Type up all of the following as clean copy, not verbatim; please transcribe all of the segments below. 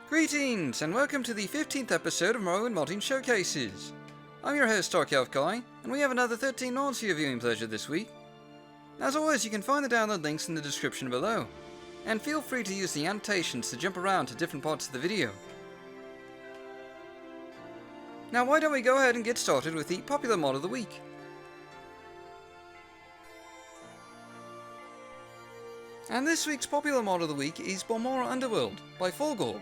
Greetings, and welcome to the 15th episode of Morrowind Modding Showcases. I'm your host, Dark Elf Guy, and we have another 13 mods for your viewing pleasure this week. As always, you can find the download links in the description below, and feel free to use the annotations to jump around to different parts of the video. Now why don't we go ahead and get started with the popular mod of the week. And this week's popular mod of the week is Balmora Underworld by Fulgor.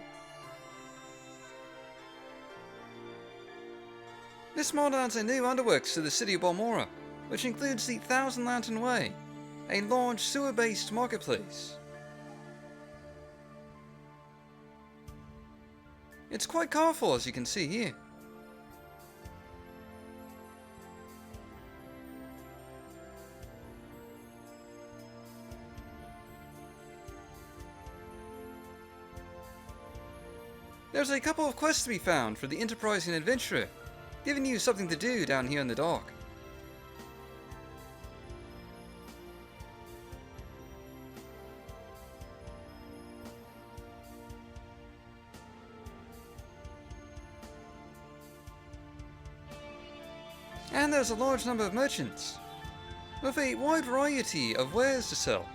This mod adds a new underworks to the city of Balmora, which includes the Thousand Lantern Way, a large sewer-based marketplace. It's quite colourful, as you can see here. There's a couple of quests to be found for the enterprising adventurer, giving you something to do down here in the dark. And there's a large number of merchants, with a wide variety of wares to sell.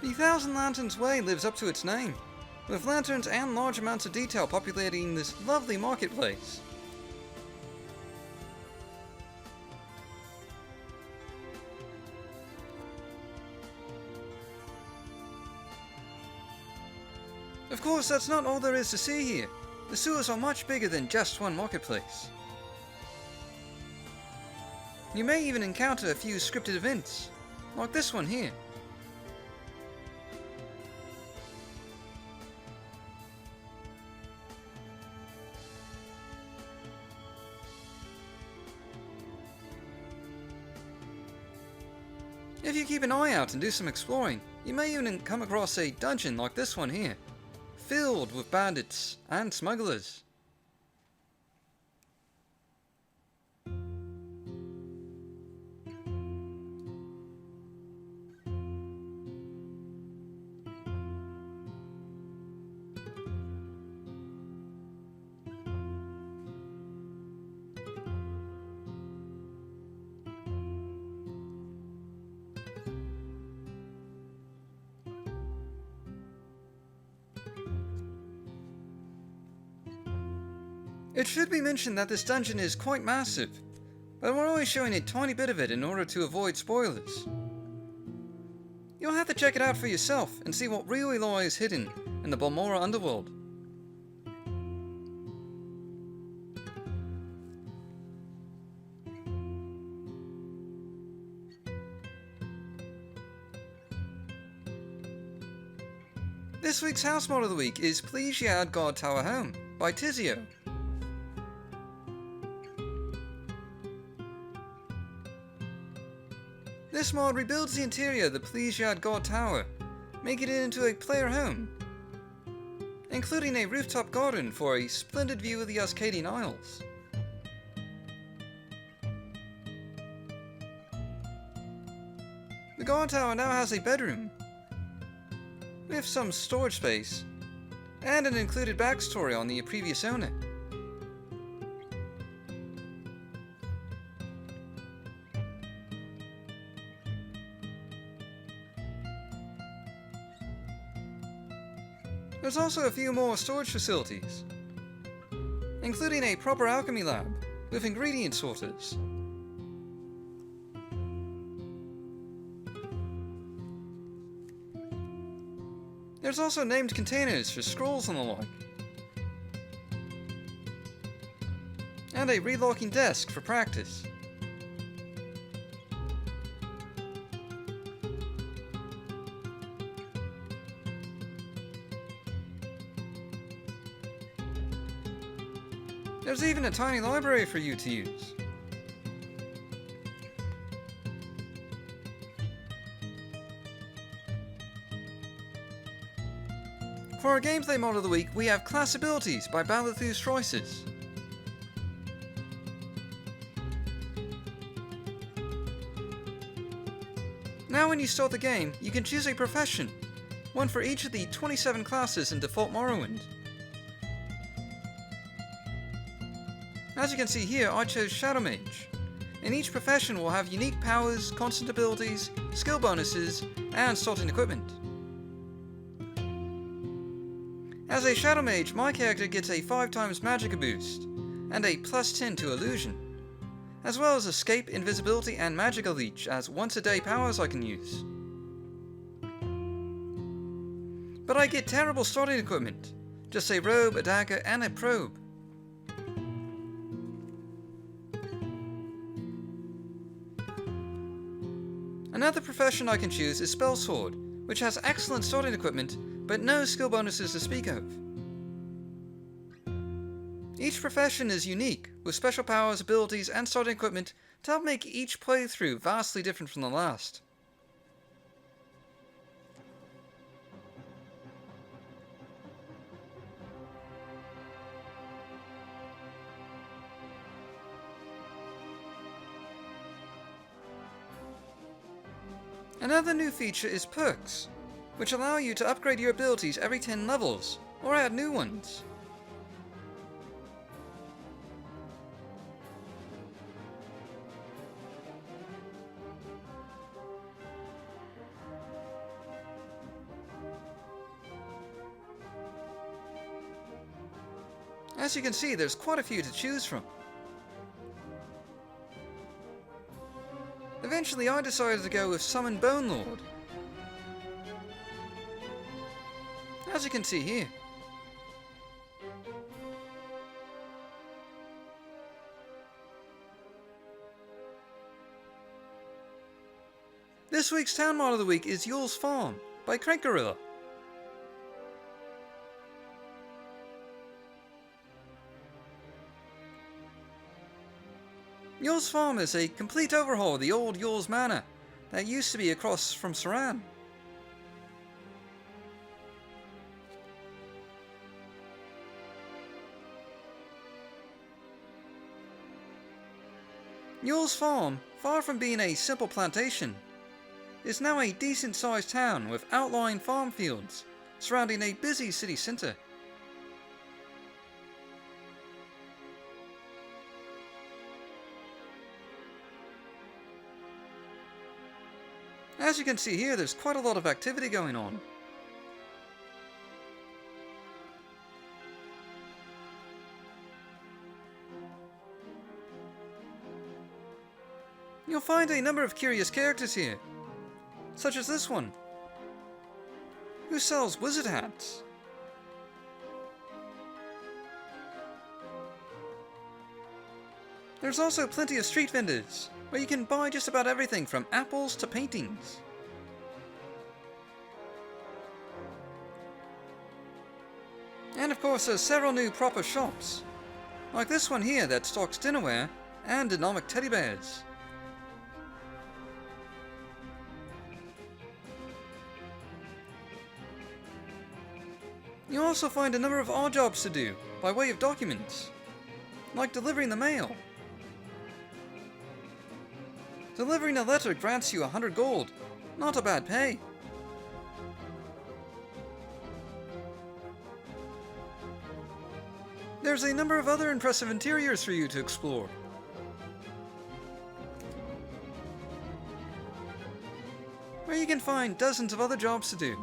The Thousand Lanterns Way lives up to its name, with lanterns and large amounts of detail populating this lovely marketplace. Of course, that's not all there is to see here. The sewers are much bigger than just one marketplace. You may even encounter a few scripted events, like this one here. If you keep an eye out and do some exploring, you may even come across a dungeon like this one here, filled with bandits and smugglers. It should be mentioned that this dungeon is quite massive, but we're only showing a tiny bit of it in order to avoid spoilers. You'll have to check it out for yourself and see what really lies hidden in the Balmora underworld. This week's house mod of the week is Please Yard Guard Tower Home by Tizio. This mod rebuilds the interior of the Please Yard Guard Tower, making it into a player home, including a rooftop garden for a splendid view of the Ascadian Isles. The guard tower now has a bedroom, with some storage space, and an included backstory on the previous owner. There's also a few more storage facilities, including a proper alchemy lab with ingredient sorters. There's also named containers for scrolls and the like, and a relocking desk for practice. There's even a tiny library for you to use. For our gameplay mod of the week, we have Class Abilities by Ballathu's Choices. Now when you start the game, you can choose a profession, one for each of the 27 classes in default Morrowind. As you can see here, I chose Shadow Mage, and each profession will have unique powers, constant abilities, skill bonuses, and starting equipment. As a Shadow Mage, my character gets a 5x Magicka boost, and a +10 to Illusion, as well as Escape, Invisibility, and Magicka Leech as once-a-day powers I can use. But I get terrible starting equipment, just a robe, a dagger, and a probe. Another profession I can choose is Spellsword, which has excellent starting equipment, but no skill bonuses to speak of. Each profession is unique, with special powers, abilities, and starting equipment to help make each playthrough vastly different from the last. Another new feature is perks, which allow you to upgrade your abilities every 10 levels, or add new ones. As you can see, there's quite a few to choose from. Eventually I decided to go with Summon Bone Lord, as you can see here. This week's town mod of the week is Yule's Farm by Crank Gorilla. Yule's Farm is a complete overhaul of the old Yule's Manor that used to be across from Saran. Yule's Farm, far from being a simple plantation, is now a decent-sized town with outlying farm fields surrounding a busy city centre. As you can see here, there's quite a lot of activity going on. You'll find a number of curious characters here, such as this one, who sells wizard hats. There's also plenty of street vendors, where you can buy just about everything from apples to paintings. And of course there's several new proper shops, like this one here that stocks dinnerware and dynamic teddy bears. You also find a number of odd jobs to do by way of documents, like delivering the mail. Delivering a letter grants you 100 gold. Not a bad pay. There's a number of other impressive interiors for you to explore. Where you can find dozens of other jobs to do.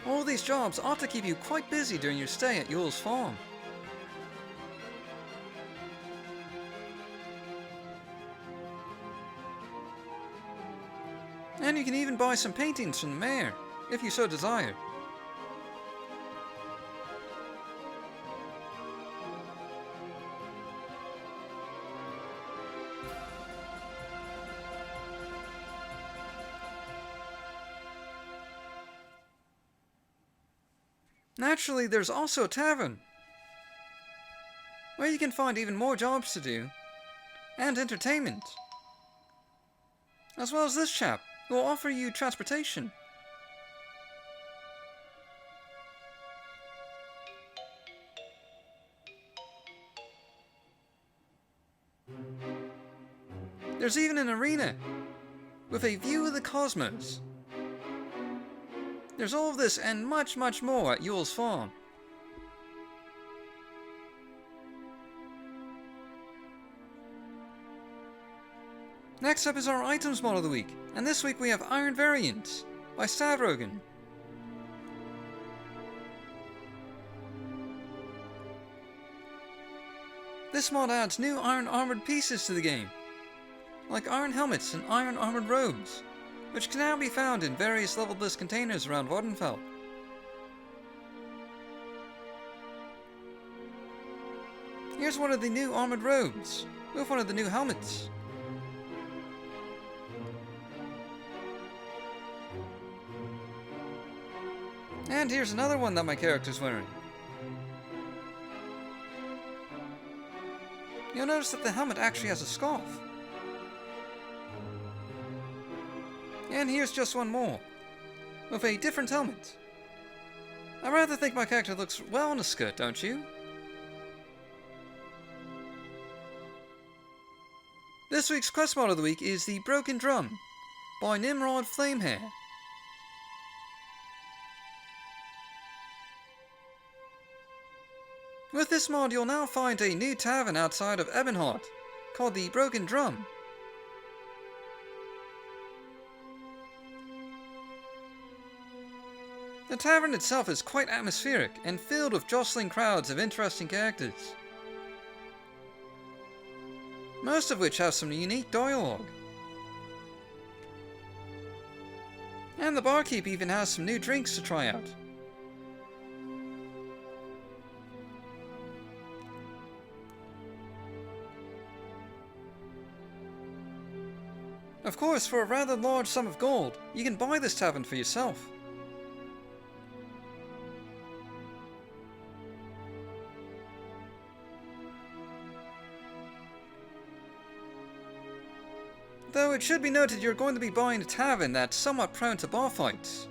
All these jobs ought to keep you quite busy during your stay at Yule's Farm. And you can even buy some paintings from the mayor, if you so desire. Naturally, there's also a tavern, where you can find even more jobs to do, and entertainment. As well as this chap, who will offer you transportation. There's even an arena, with a view of the cosmos. There's all of this and much, much more at Yule's farm. Next up is our items mod of the week, and this week we have Iron Variants by Stavrogan. This mod adds new iron armored pieces to the game, like iron helmets and iron armored robes, which can now be found in various leveled containers around Vvardenfell. Here's one of the new armored robes, with one of the new helmets. And here's another one that my character's wearing. You'll notice that the helmet actually has a scarf. And here's just one more, with a different helmet. I rather think my character looks well in a skirt, don't you? This week's quest mod of the week is the Broken Drum by Nimrod Flamehair. With this mod, you'll now find a new tavern outside of Ebonheart, called the Broken Drum. The tavern itself is quite atmospheric and filled with jostling crowds of interesting characters, most of which have some unique dialogue. And the barkeep even has some new drinks to try out. Of course, for a rather large sum of gold, you can buy this tavern for yourself. Though it should be noted you're going to be buying a tavern that's somewhat prone to bar fights,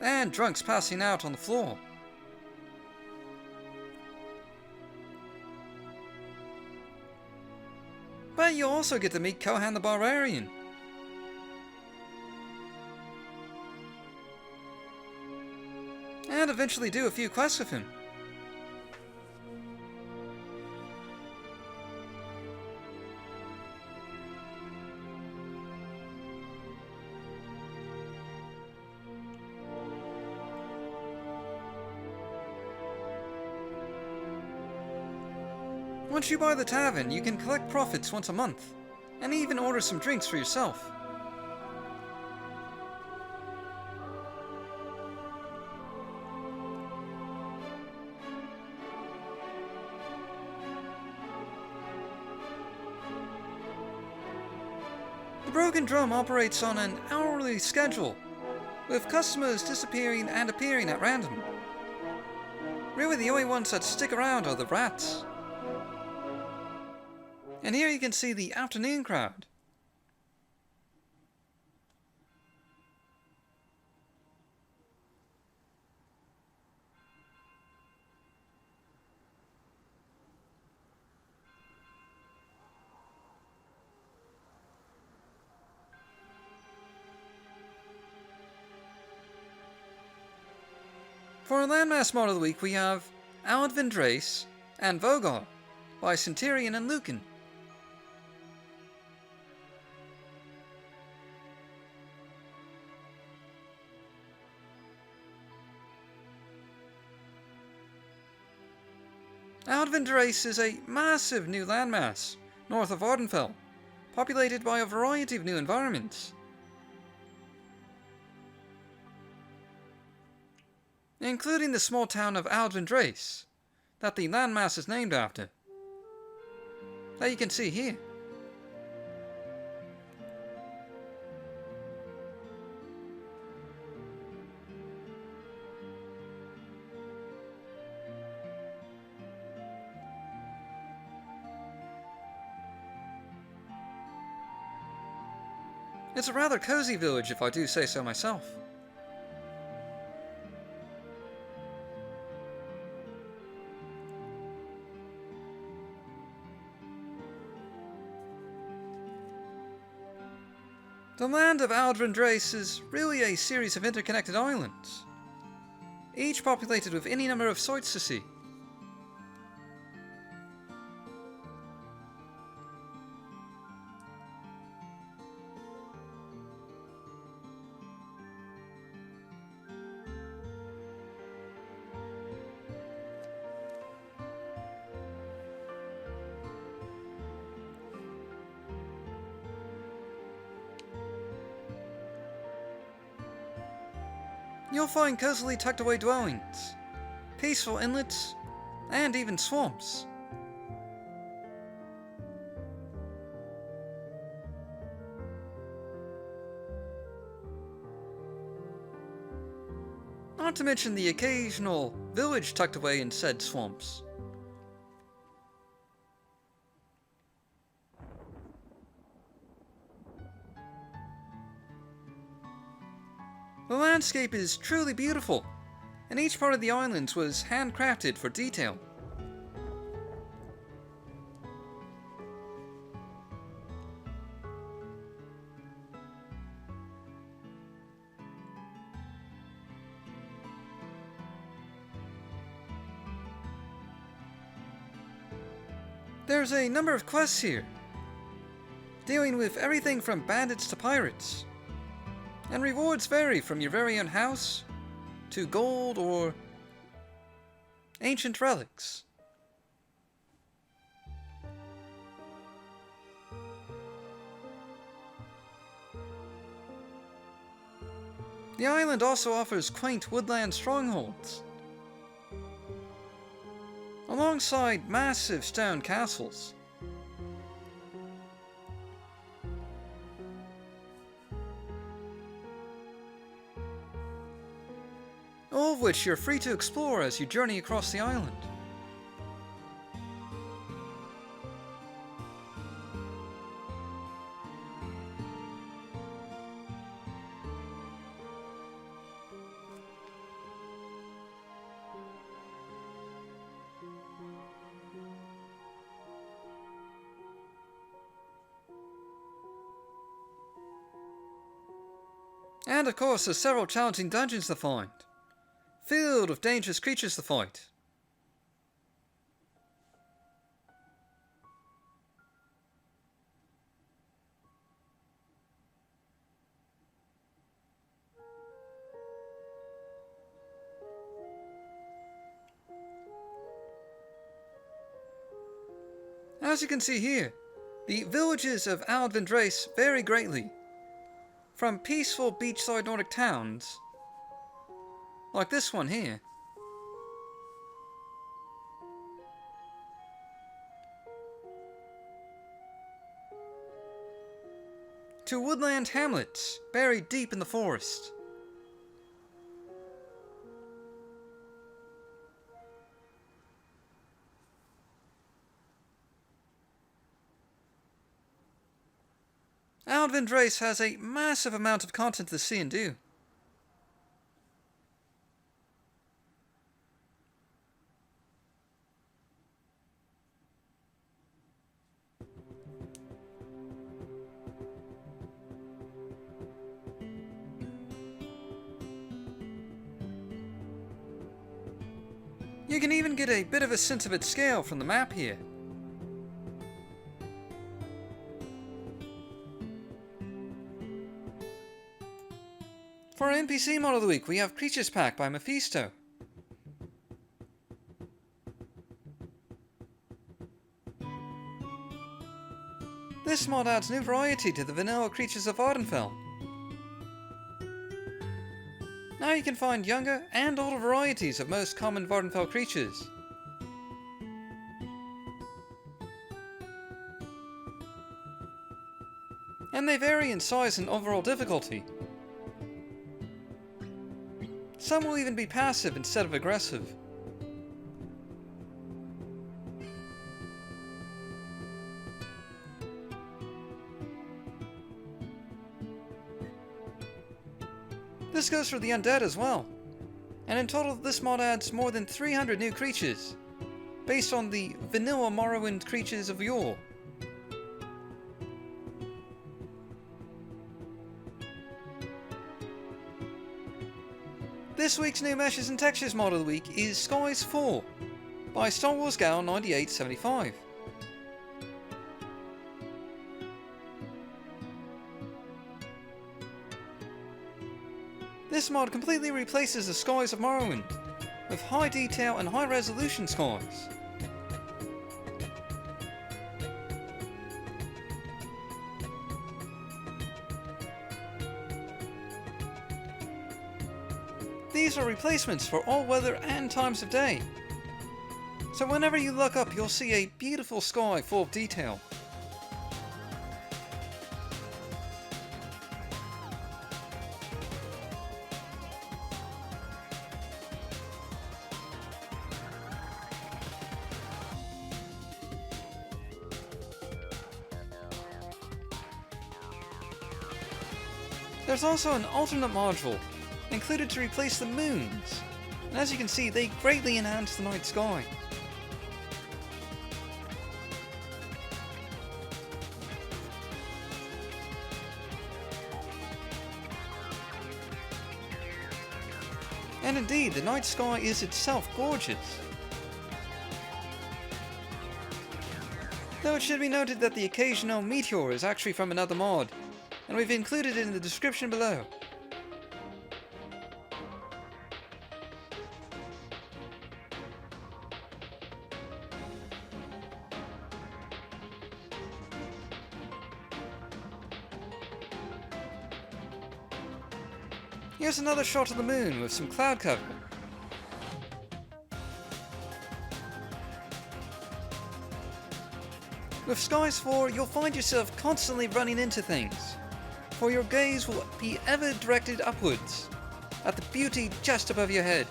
and drunks passing out on the floor. But you also get to meet Kohan the Barbarian. And eventually do a few quests with him. Once you buy the tavern, you can collect profits once a month, and even order some drinks for yourself. The Broken Drum operates on an hourly schedule, with customers disappearing and appearing at random. Really, the only ones that stick around are the rats. And here you can see the afternoon crowd. For our Landmass Mod of the week, we have Alad and Vogar by Centurion and Lucan. Alad is a massive new landmass north of Vvardenfell, populated by a variety of new environments, including the small town of Alad that the landmass is named after, that you can see here. It's a rather cozy village if I do say so myself. The land of Aldrendrace is really a series of interconnected islands, each populated with any number of sights to see. You'll find cozily tucked away dwellings, peaceful inlets, and even swamps. Not to mention the occasional village tucked away in said swamps. The landscape is truly beautiful, and each part of the islands was handcrafted for detail. There's a number of quests here, dealing with everything from bandits to pirates. And rewards vary from your very own house, to gold or ancient relics. The island also offers quaint woodland strongholds, alongside massive stone castles. All of which you're free to explore as you journey across the island. And of course, there's several challenging dungeons to find, filled with dangerous creatures to fight. As you can see here, the villages of Aldrendrace vary greatly, from peaceful beachside Nordic towns, like this one here, to woodland hamlets buried deep in the forest. Aldrendrace has a massive amount of content to see and do. You can even get a bit of a sense of its scale from the map here. For our NPC Mod of the Week, we have Creatures Pack by Mephisto. This mod adds new variety to the vanilla creatures of Vardenfell. Now you can find younger and older varieties of most common Vardenfell creatures. And they vary in size and overall difficulty. Some will even be passive instead of aggressive. This goes for the undead as well. And in total, this mod adds more than 300 new creatures, based on the vanilla Morrowind creatures of yore. This week's new Meshes and Textures mod of the week is Skies 4 by Star Wars Gal 9875. This mod completely replaces the skies of Morrowind, with high detail and high resolution skies. These are replacements for all weather and times of day, so whenever you look up you'll see a beautiful sky full of detail. There's also an alternate module included to replace the moons, and as you can see they greatly enhance the night sky. And indeed, the night sky is itself gorgeous. Though it should be noted that the occasional meteor is actually from another mod, and we've included it in the description below. Here's another shot of the moon with some cloud cover. With Skies 4, you'll find yourself constantly running into things, for your gaze will be ever directed upwards, at the beauty just above your head.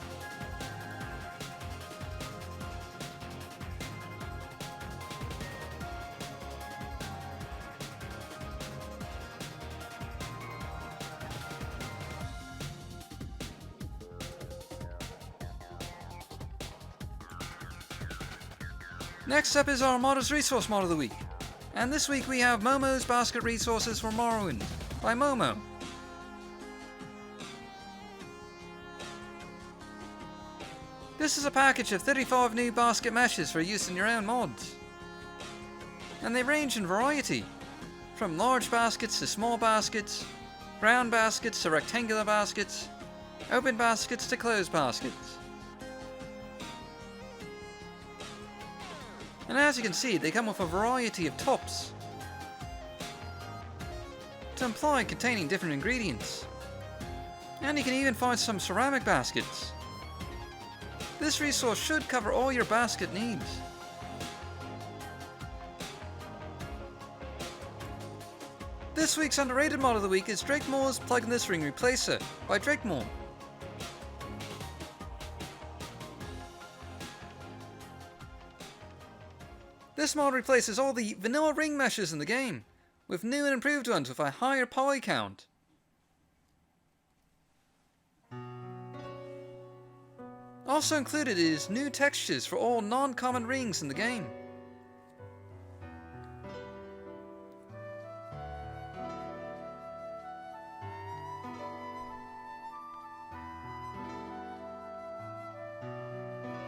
Next up is our Modder's Resource Mod of the Week, and this week we have Momo's Basket Resources for Morrowind by Momo. This is a package of 35 new basket meshes for use in your own mods, and they range in variety, from large baskets to small baskets, round baskets to rectangular baskets, open baskets to closed baskets. And as you can see, they come with a variety of tops, to imply containing different ingredients. And you can even find some ceramic baskets. This resource should cover all your basket needs. This week's underrated mod of the week is Drakemor's Plug-in-This Ring Replacer by Drakemore. This mod replaces all the vanilla ring meshes in the game, with new and improved ones with a higher poly count. Also included is new textures for all non-common rings in the game.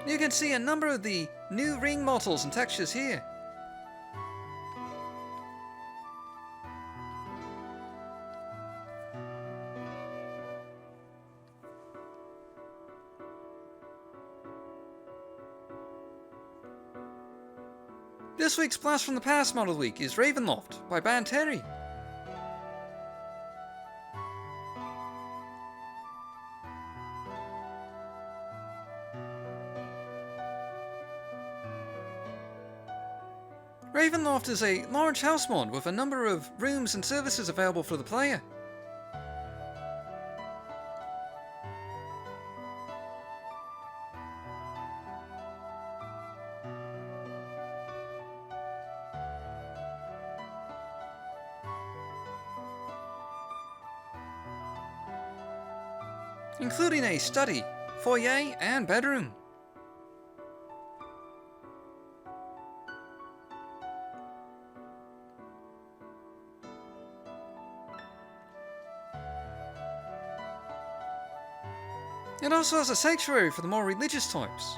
You can see a number of the new ring models and textures here. This week's Blast from the Past mod of the week is Ravenloft by Banteri. Ravenloft is a large house mod with a number of rooms and services available for the player. including a study, foyer, and bedroom. It also has a sanctuary for the more religious types.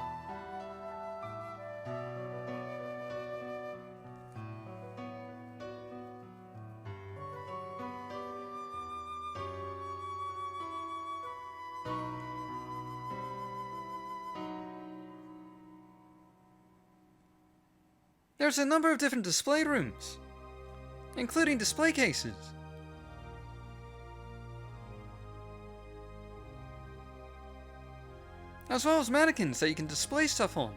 There's a number of different display rooms, including display cases. As well as mannequins that you can display stuff on.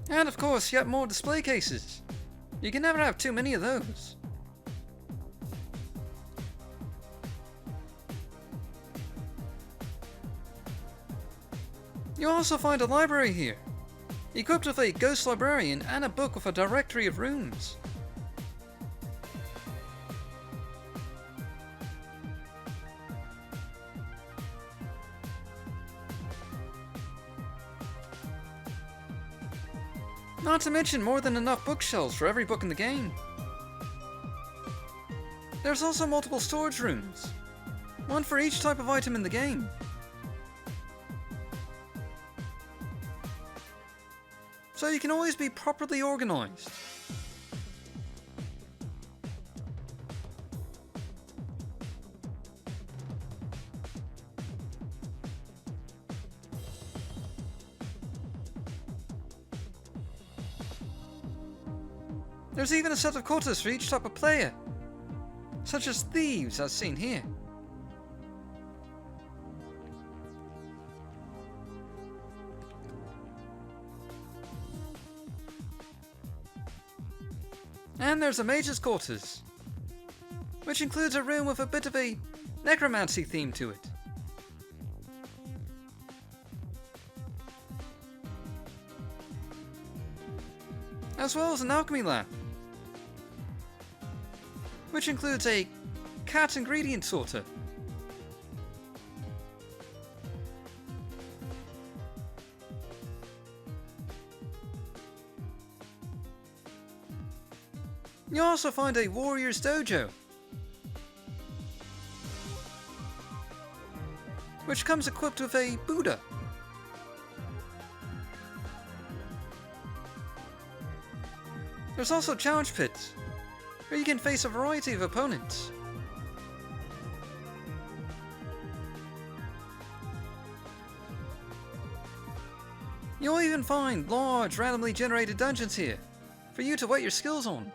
And of course, yet more display cases. You can never have too many of those. You'll also find a library here, equipped with a ghost librarian and a book with a directory of rooms. Not to mention more than enough bookshelves for every book in the game. There's also multiple storage rooms, one for each type of item in the game. So you can always be properly organized. There's even a set of quarters for each type of player, such as thieves as seen here. And there's a mage's quarters, which includes a room with a bit of a necromancy theme to it. As well as an alchemy lab, which includes a cat ingredient sorter. You'll also find a warrior's dojo, which comes equipped with a Buddha. There's also challenge pits, where you can face a variety of opponents. You'll even find large, randomly generated dungeons here, for you to wet your skills on.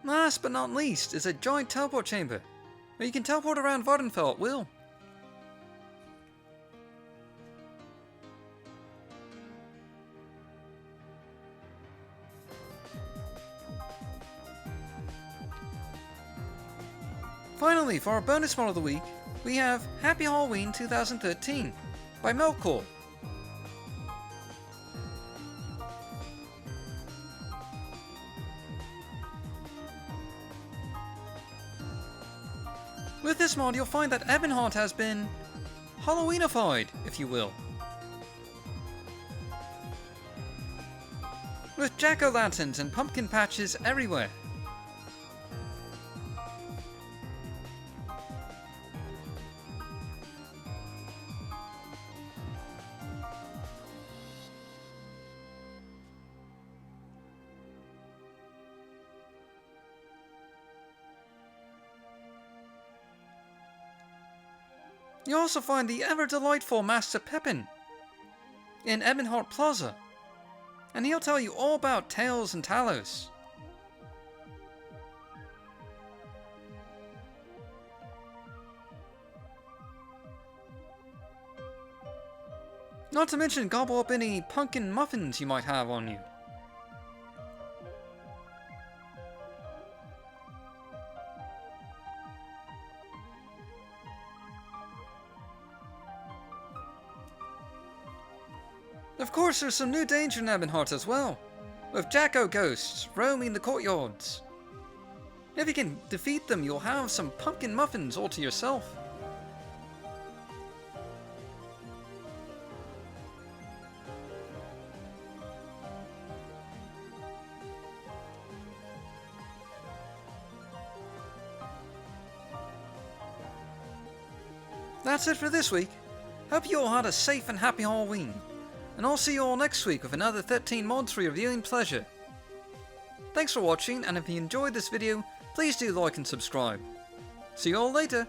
Last but not least is a giant teleport chamber, where you can teleport around Vardenfell at will. Finally, for our bonus mod of the week, we have Happy Halloween 2013 by Melkor. With this mod, you'll find that Ebonheart has been Halloweenified, if you will. With jack-o'-lanterns and pumpkin patches everywhere. You also find the ever-delightful Master Pepin in Ebonheart Plaza, and he'll tell you all about Tails and Talos. Not to mention gobble up any pumpkin muffins you might have on you. Of course, there's some new danger in Ebonheart as well, with Jacko ghosts roaming the courtyards. If you can defeat them, you'll have some pumpkin muffins all to yourself. That's it for this week. Hope you all had a safe and happy Halloween. And I'll see you all next week with another 13 mods for your viewing pleasure. Thanks for watching, and if you enjoyed this video, please do like and subscribe. See you all later.